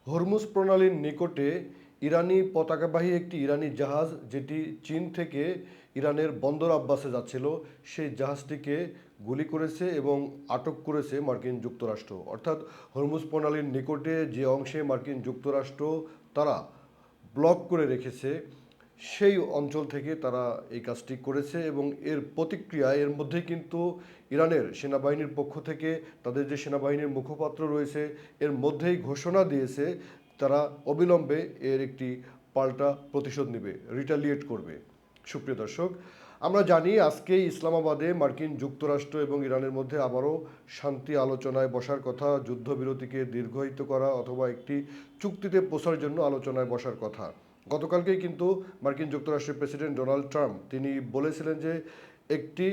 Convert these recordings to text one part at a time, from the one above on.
Hormuz প্রণালীর নিকটে ইরানি পতাকাবাহী একটি ইরানি জাহাজ যেটি চীন থেকে ইরানের বন্দর আব্বাসে যাচ্ছিল সেই জাহাজটিকে গুলি করেছে এবং আটক করেছে মার্কিন যুক্তরাষ্ট্র। অর্থাৎ হরমুজ প্রণালীর নিকটে যে অংশে মার্কিন যুক্তরাষ্ট্র তারা ব্লক করে রেখেছে সেই অঞ্চল থেকে তারা এই কাজটি করেছে এবং এর প্রতিক্রিয়া এর মধ্যে কিন্তু ইরানের সেনাবাহিনীর পক্ষ থেকে তাদের যে সেনাবাহিনীর মুখপাত্র রয়েছে এর মধ্যেই ঘোষণা দিয়েছে তারা অবিলম্বে এর একটি পাল্টা প্রতিশোধ নেবে, রিটালিয়েট করবে। সুপ্রিয় দর্শক, আমরা জানি আজকে ইসলামাবাদে মার্কিন যুক্তরাষ্ট্র এবং ইরানের মধ্যে আবারও শান্তি আলোচনায় বসার কথা, যুদ্ধবিরতিকে দীর্ঘায়িত করা অথবা একটি চুক্তিতে পৌঁছার জন্য আলোচনায় বসার কথা। গতকালকেই কিন্তু মার্কিন যুক্তরাষ্ট্রের প্রেসিডেন্ট ডোনাল্ড ট্রাম্প তিনি বলেছিলেন যে একটি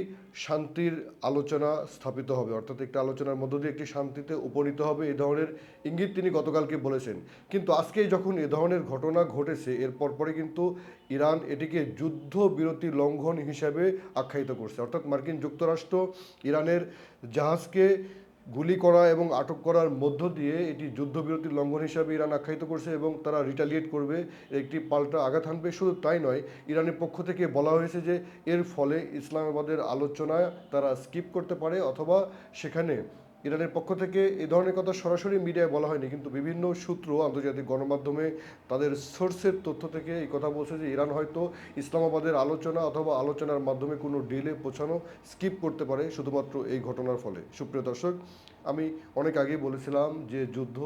শান্তির আলোচনা স্থাপিত হবে, অর্থাৎ একটি আলোচনার মধ্য দিয়ে একটি শান্তিতে উপনীত হবে, এই ধরনের ইঙ্গিত তিনি গতকালকে বলেছেন। কিন্তু আজকে যখন এ ধরনের ঘটনা ঘটেছে এর পরপরই কিন্তু ইরান এটিকে যুদ্ধবিরতি লঙ্ঘন হিসাবে আখ্যায়িত করছে। অর্থাৎ মার্কিন যুক্তরাষ্ট্র ইরানের জাহাজকে গুলি করা এবং আটক করার মধ্য দিয়ে এটি যুদ্ধবিরতির লঙ্ঘন হিসাবে ইরান আখ্যায়িত করছে এবং তারা রিটালিয়েট করবে, একটি পাল্টা আঘাত হানবে। শুধু তাই নয়, ইরানের পক্ষ থেকে বলা হয়েছে যে এর ফলে ইসলামাবাদের আলোচনায় তারা স্কিপ করতে পারে অথবা সেখানে ইরানের পক্ষ থেকে এই ধরনের কথা সরাসরি মিডিয়ায় বলা হয়নি, কিন্তু বিভিন্ন সূত্র আন্তর্জাতিক গণমাধ্যমে তাদের সোর্সের তথ্য থেকে এই কথা বলছে যে ইরান হয়তো ইসলামাবাদের আলোচনা অথবা আলোচনার মাধ্যমে কোনো ডিলে পৌঁছানো স্কিপ করতে পারে শুধুমাত্র এই ঘটনার ফলে। সুপ্রিয় দর্শক, আমি অনেক আগেই বলেছিলাম যে যুদ্ধ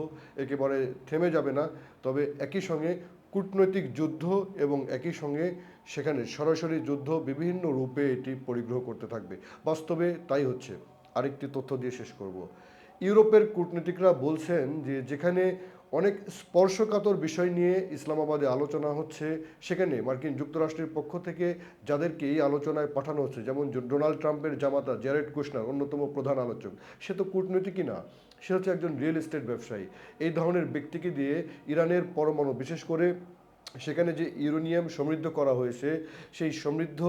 একেবারে থেমে যাবে না, তবে একই সঙ্গে কূটনৈতিক যুদ্ধ এবং একই সঙ্গে সেখানে সরাসরি যুদ্ধ বিভিন্ন রূপে এটি পরিগ্রহ করতে থাকবে। বাস্তবে তাই হচ্ছে। আরেকটি তথ্য দিয়ে শেষ করব। ইউরোপের কূটনীতিকরা বলছেন যে যেখানে অনেক স্পর্শকাতর বিষয় নিয়ে ইসলামাবাদে আলোচনা হচ্ছে সেখানে মার্কিন যুক্তরাষ্ট্রের পক্ষ থেকে যাদেরকে এই আলোচনায় পাঠানো হচ্ছে, যেমন ডোনাল্ড ট্রাম্পের জামাতা জ্যারেড কুশনার অন্যতম প্রধান আলোচক, সে তো কূটনীতিকই না, সে হচ্ছে একজন রিয়েল এস্টেট ব্যবসায়ী। এই ধরনের ব্যক্তিকে দিয়ে ইরানের পরমাণু, বিশেষ করে সেখানে যে ইউরেনিয়াম সমৃদ্ধ করা হয়েছে সেই সমৃদ্ধ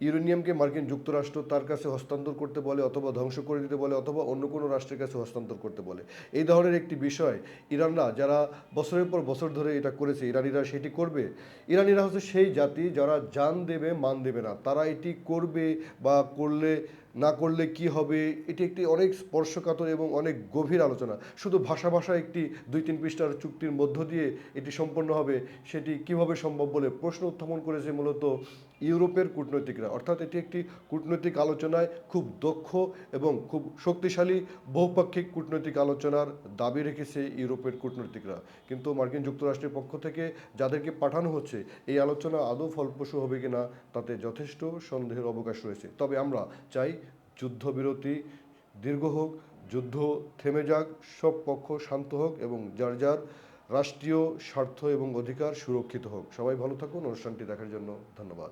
ইউরেনিয়ামকে মার্কিন যুক্তরাষ্ট্র তার কাছে হস্তান্তর করতে বলে অথবা ধ্বংস করে দিতে বলে অথবা অন্য কোনো রাষ্ট্রের কাছে হস্তান্তর করতে বলে। এই ধরনের একটি বিষয় ইরানরা যারা বছরের পর বছর ধরে এটা করেছে, ইরানিরা সেটি করবে। ইরানিরা হচ্ছে সেই জাতি যারা জান দেবে মান দেবে না, তারা এটি করবে বা করলে না করলে কি হবে, এটি একটি অনেক স্পর্শকাতর এবং অনেক গভীর আলোচনা। শুধু ভাষা ভাষা একটি 2-3 পৃষ্ঠার চুক্তির মধ্য দিয়ে এটি সম্পন্ন হবে, সেটি কিভাবে সম্ভব বলে প্রশ্ন উত্থাপন করেছে মূলত ইউরোপের কূটনৈতিকরা। অর্থাৎ এটি একটি কূটনৈতিক আলোচনায় খুব দক্ষ এবং খুব শক্তিশালী বহুপাক্ষিক কূটনৈতিক আলোচনার দাবি রেখেছে ইউরোপের কূটনৈতিকরা। কিন্তু মার্কিন যুক্তরাষ্ট্রের পক্ষ থেকে যাদেরকে পাঠানো হচ্ছে এই আলোচনা আদৌ ফলপ্রসূ হবে কিনা তাতে যথেষ্ট সন্দেহের অবকাশ রয়েছে। তবে আমরা চাই যুদ্ধবিরতি দীর্ঘ হোক, যুদ্ধ থেমে যাক, সব পক্ষ শান্ত হোক এবং যার যার রাষ্ট্রীয় স্বার্থ এবং অধিকার সুরক্ষিত হোক। সবাই ভালো থাকুন। অনুষ্ঠানটি দেখার জন্য ধন্যবাদ।